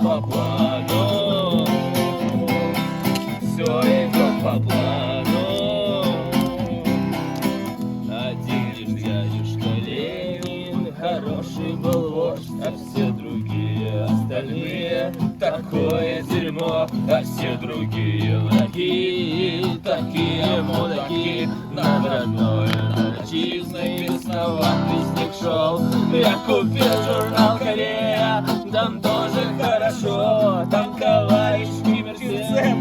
по плану, все идет по плану. Один лишь дядюшка Ленин хороший был вождь, а все другие остальные такое дерьмо, а все другие враги, такие мудаки. Над родной, над отчизной бесноват песник шел. Я купил журнал «Корея», там тоже хорошо, там товарищи мерзцы,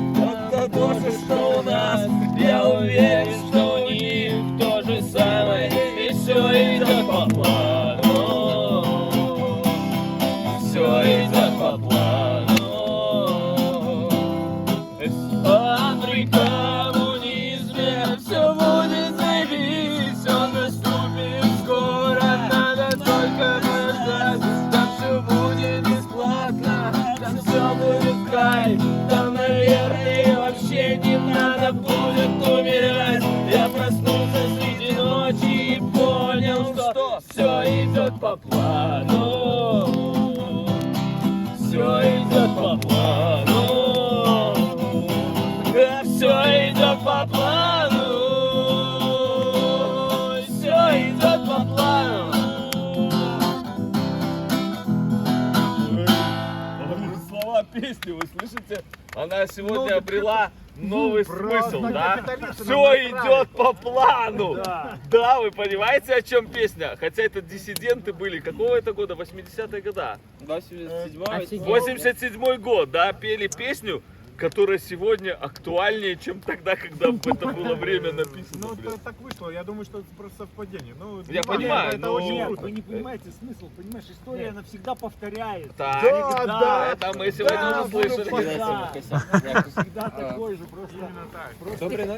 это тоже, что у нас. Я уверен, что у них то же самое, и все идет по плану, все идет по плану. При коммунизме все будет заебись, он наступит скоро, надо только подождать. Там все будет бесплатно, там все будет кайф, там, наверное, вообще не надо будет умирать. Я проснулся среди ночи и понял, что все идет по плану, все идет по плану. Все идет по плану, все идет по плану. Слова песни, вы слышите? Она сегодня обрела новый смысл, да? Все идет по плану. Да, вы понимаете, о чем песня? Хотя это диссиденты были. Какого это года? 80-е года? 87-й год, да? Пели песню, которая сегодня актуальнее, чем тогда, когда это было время написано. Ну, это так вышло, я думаю, что это просто совпадение. Ну, Я понимаю, это но... очень круто. Вы не понимаете смысл, понимаешь, история, она всегда повторяется. Так, Да, это мы сегодня Да, услышали. всегда такой же, просто. Именно так. Просто Доброй ночи.